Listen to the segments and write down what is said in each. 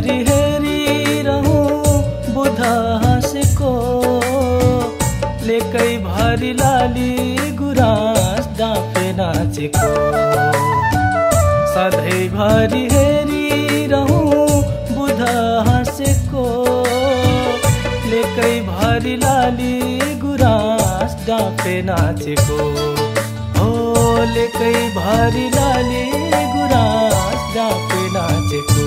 भरि हेरिरहँ बुध हाँसेको, लेकै भरि लाली गुराँस डाँफे नाचेको। सधैँभरि हेरिरहँ बुध हाँसेको, लेकै भरि लाली गुराँस डाँफे नाचेको। हो लेकै भरि लाली गुराँस डाँफे नाचेको।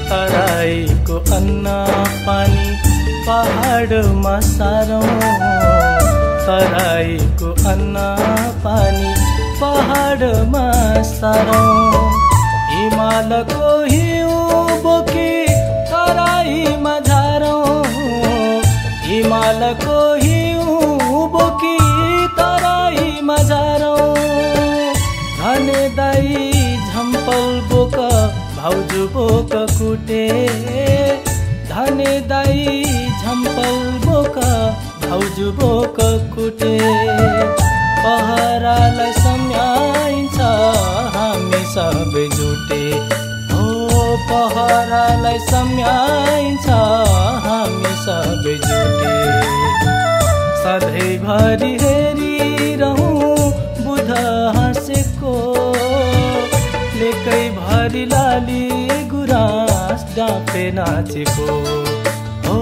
तराईको अन्ना पानी पहाडमा सारौँ, तराईको अन्ना पानी पहाडमा सारौँ। हिमालको हिउँ बोकी तराईमा झारौँ, हिमालको हिउँ बोकी तराईमा झारौँ। धने दाई झम्पल बोक भाउजू बोक कुटे, धने दाई झम्पल बोक भाउजू बोक कुटे। पहरालाई सम्झाइन्छ हामी सबै जुटे, हो पहरालाई सम्झाइन्छ हामी सबै जुटे। सधैँभरि हेरिरहँ बुध हाँसेको, लेकै भरि लाली गुराँस डाँफे नाचेको। हो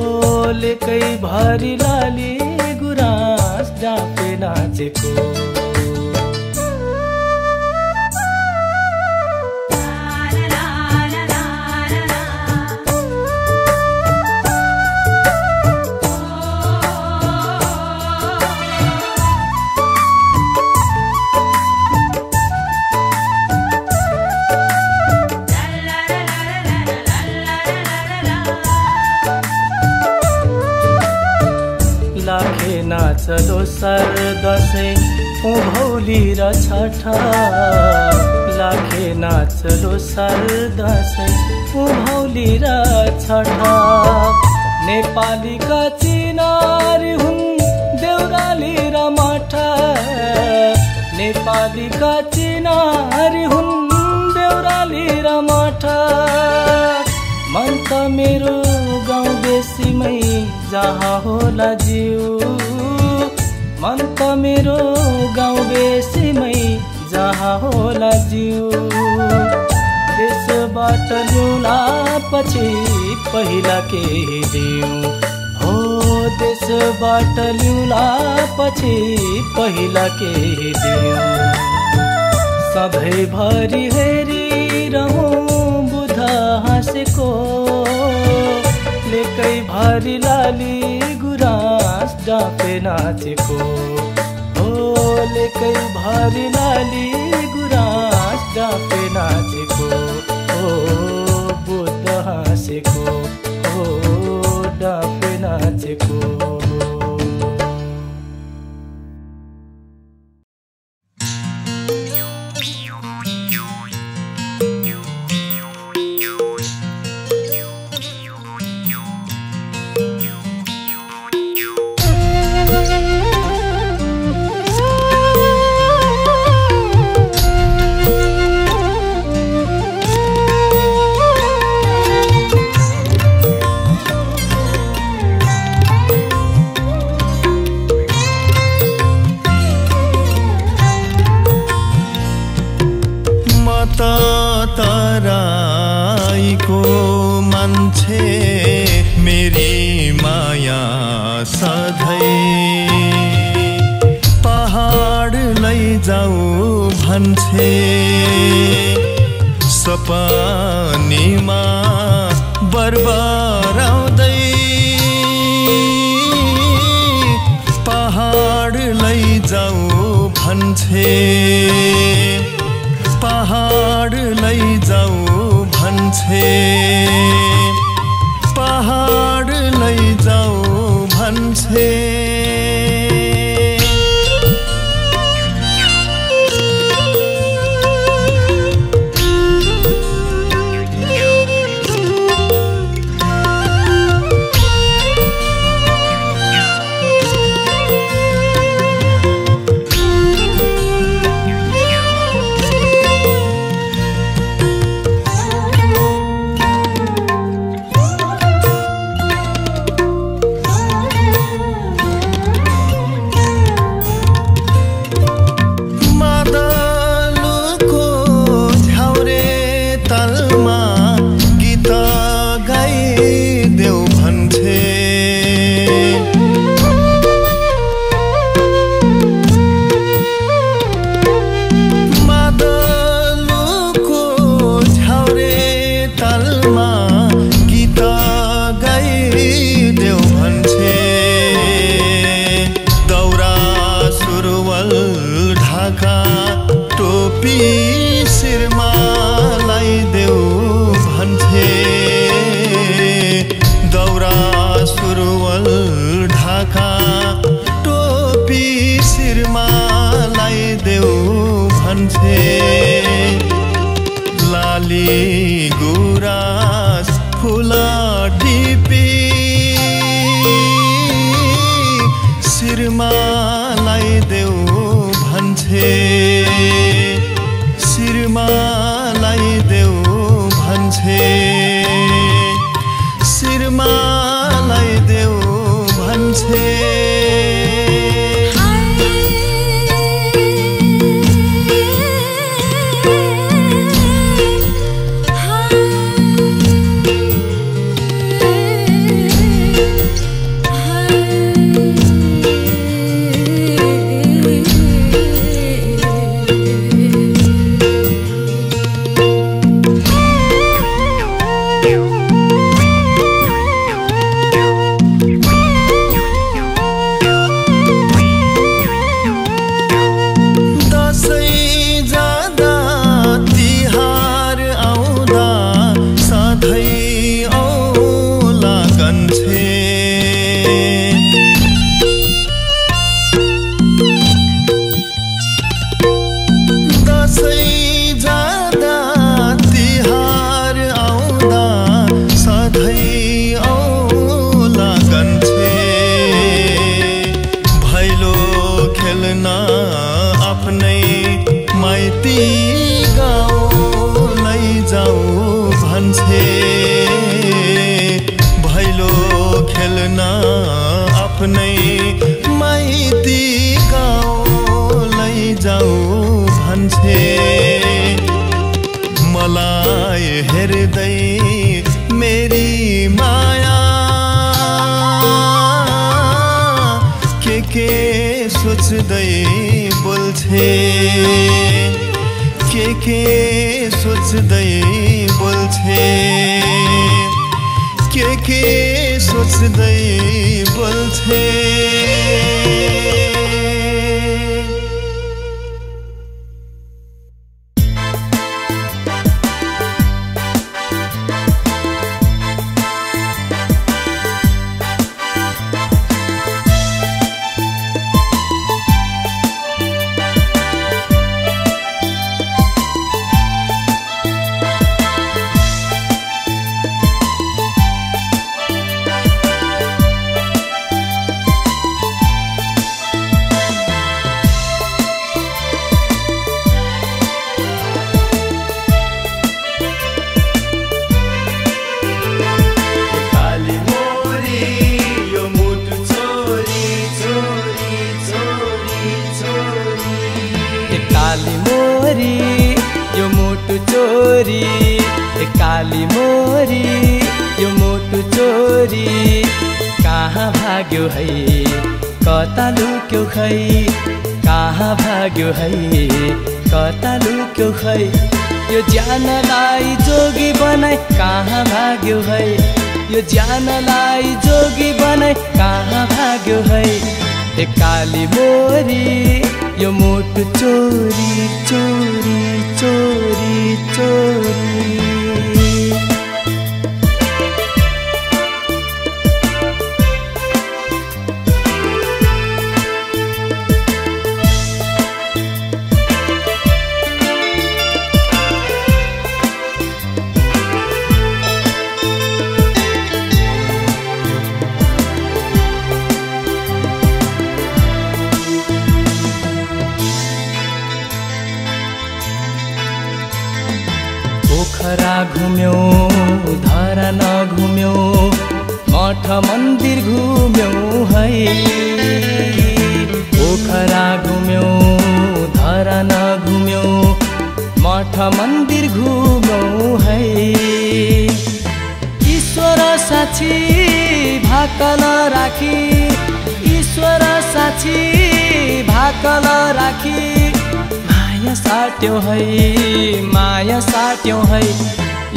लेकै भरि लाली गुराँस डाँफे नाचेको। लाखे नाच दोसर दसैँ उँभौली र छठ, लाखे नाच दोसर दसैँ उँभौली र छठ। नेपालीका चिनारी हुन् देउराली र मठ, नेपालीका चिनारी हुन् देउराली र मठ। मन त मेरो गाउँ बेसीमै जहाँ होला जिउ, मन त मेरो गाउँ बेसीमै जहाँ होला जिउ। देशबाट ल्याउला पछि पहिला केही दिउँ, हो देशबाट ल्याउला पछि पहिला केही दिउँ। सधैँभरि हेरिरहँ बुध हाँसेको, लेकै भरि लाली गुराँस डाँफे नाचेको। हो लेकै भरि लाली गुराँस डाँफे नाचेको। हो बुध हाँसेको, हो डाँफे नाचेको। तराईको मान्छे मेरी माया सधैँ पहाड लैजाऊ भन्छे। सपनीमा बरबराउँदै पहाड लैजाऊ भन्छे, पहाड लैजाऊ भन्छे, पहाड लैजाऊ भन्छे। टोपी शिरमा लगाइदेऊ भन्थे दौरा सुरुवल ढाका टोपी शिरमा लगाइदेऊ भन्थे लाली गुराँस फुला ढिपी शिरमा लगाइदेऊ भन्थे शिरमा लगाइदेऊ भन्थे शिरमा लगाइदेऊ भन्थे भैलो खेल्न आफ्नै माइती गाउँ लैजाऊ भन्छे मलाई हेर्दै मेरी माया के सोच्दै बोल्छे के सोच्दै बोल्छे के सोच्दै बोल्छे काली मोरी यो मोटु चोरी कहाँ भाग्यो है कता लुक्यो खै कहाँ भाग्यो है कता लुक्यो खै यो ज्यानलाई जोगी बनाई कहाँ भाग्यो है यो ज्यानलाई जोगी बनाई कहाँ भाग्यो है ए काली मोरी यो मोटु चोरी चोरी चोरी चोरी पोखरा घुम्यो धरा नघुम्यो मठ मन्दिर घुम्यो है पोखरा घुम्यो धरा नघुम्यो मठ मन्दिर घुम्यो है ईश्वर साक्षी भाकल राखी ईश्वर साक्षी भाकल राखी माया साट्यो है माया साट्यो है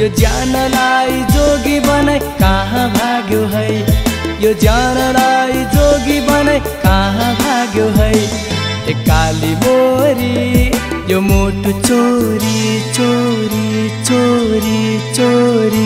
यो ज्यानलाई जोगी बनाई कहाँ भाग्यो है यो ज्यानलाई जोगी बनाई कहाँ भाग्यो है ए काली मोरी यो मुटु चोरी चोरी चोरी चोरी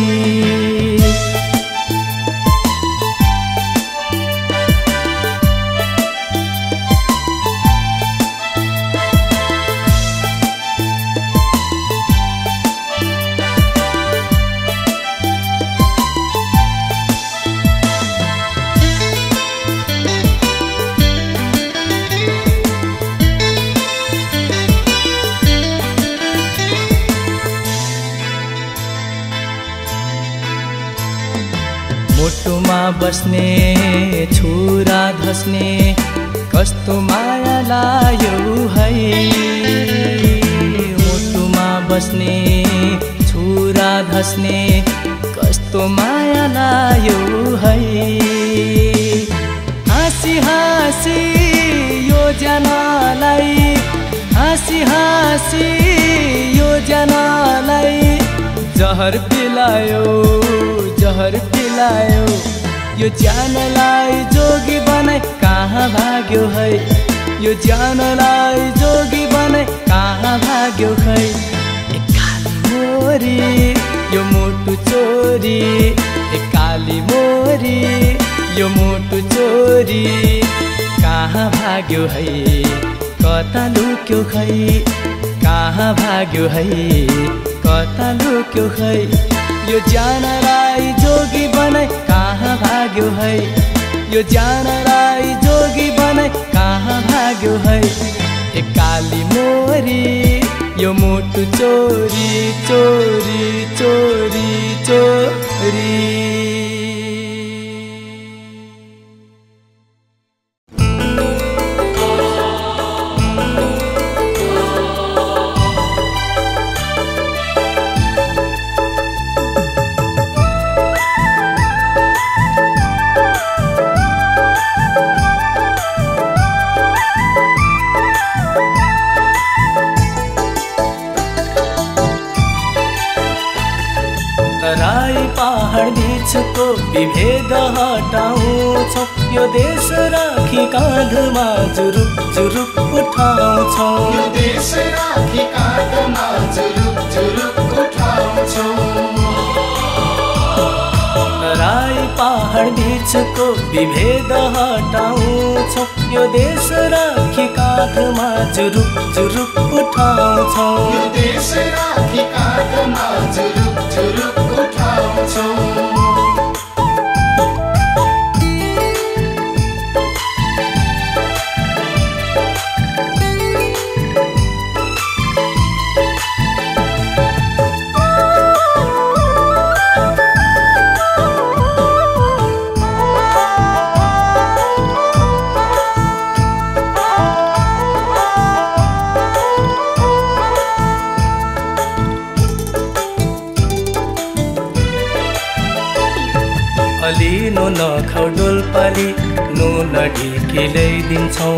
मुटुमा बस्ने छुरा धस्ने कस्तो माया लायो है मुटुमा बस्ने छुरा धस्ने कस्तो माया लायो है हाँसी हाँसी यो जनालाई हाँसी हाँसी यो जनालाई जहर पिलायो जहर पिलायो यो ज्यानलाई जोगी बनाई कहाँ भाग्यो है यो ज्यानलाई जोगी बनाई कहाँ भाग्यो है ए काली मोरी यो मुटु चोरी ए काली मोरी यो मुटु चोरी कहाँ भाग्यो है कता लुक्यो है कहाँ भाग्यो है कता लुक्यो है यो ज्यानलाई जोगी बनाई कहाँ भाग्यो है यो ज्यानलाई जोगी बनाई कहाँ भाग्यो है ए काली मोरी यो मुटु चोरी चोरी चोरी चोरी को विभेद हटाउँछौ यो देश राखी काँधमा जुरुप जुरुप उठाउँछौ यो देश राखी काँधमा जुरुप जुरुप उठाउँछौ राई पहाड बीचको विभेद हटाउँछौ यो देश राखी काँधमा जुरुप जुरुप उठाउँछौ यो देश राखी काँधमा जुरुप जुरुप उठाउँछौ अलिनो नखाउ डोल्पाली नुन ढिकी ल्याइदिन्छौ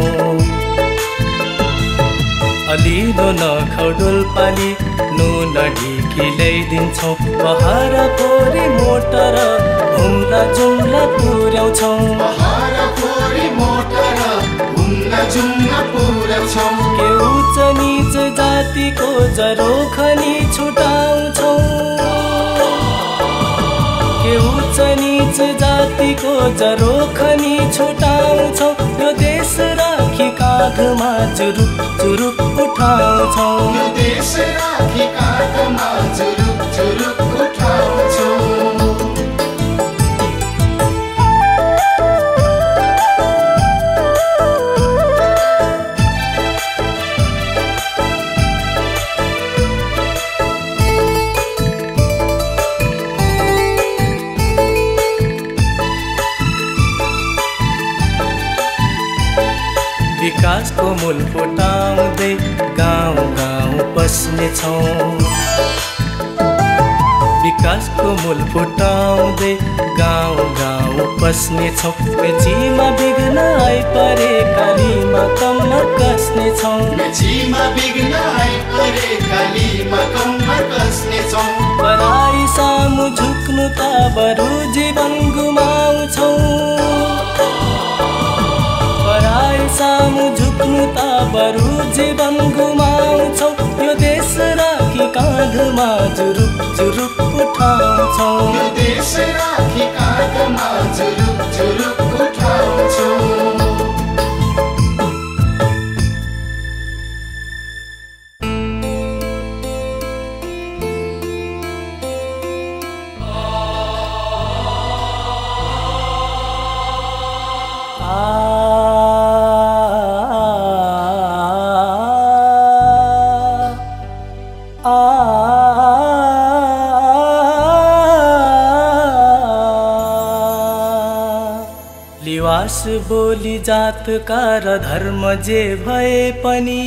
अलिनो नखाउ डोल्पाली नुन ढिकी ल्याइदिन्छौ बहार पोरी मोटर घुम्ला जुम्ला पुर्याउँछौ बहार पोरी मोटर घुम्ला जुम्ला पुर्याउँछौ के उच्च नीच जातिको जरोखनी छुटाउँछौ के उच्च नीच जातिको जरोखनी छुटाउँछौ यो देश राखी काँधमा जुरुप जुरुप उठाउँछौ यो देश राखी काँधमा जुरुप जुरुप उठाउँछौ विकासको मूल फुटाउँदै गाउँ गाउँ बस्नेछौ विकासको मूल फुटाउँदै गाउँ गाउँ बस्नेछौ मेचीमा विघ्न आइपरे कालीमा कम्मर कस्नेछौ मेचीमा विघ्न आइपरे कालीमा कम्मर कस्नेछौ पराई सामु झुक्नु त बरु जीवन गुमाउँछौ पराई सामु झुक्नु त बरु जीवन गुमाउँछौ यो देश राखी काँधमा जुरुप जुरुप उठाउँछौ यो देश राखी काँधमा जुरुप जुरुप उठाउँछौ लिवास बोली जातका र धर्म जे भए पनि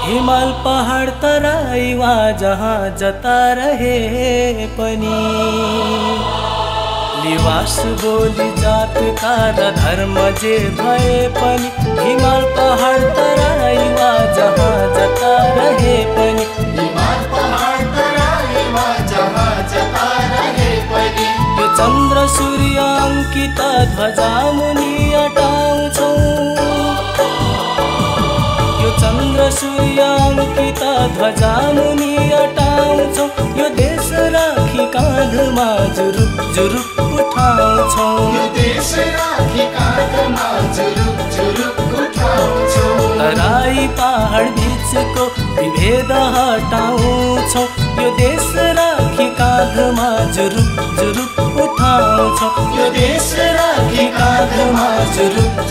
हिमाल पहाड तराई वा जहाँ जता रहे पनि लिवास बोली जातका र धर्म जे भए पनि हिमाल पहाड तराई वा जहाँ जता रहे पनि हिमाल पहाड तराई वा जहाँ जता रहे पनि यो चन्द्र सूर्य अंकित ध्वजा मुनि अटाउँछौ यो चन्द्र सूर्य अंकित ध्वजा मुनि अटाउँछौ यो देश राखी काँधमा जुरुप जुरुप उठाउँछौ यो देश राखी काँधमा जुरुप जुरुप उठाउँछौ तराई पहाड बीचको विभेद हटाउँछौ यो देश राखी काँधमा जुरुप जुरुप उठाउँछौ यो देश राखी काँधमा जुरुप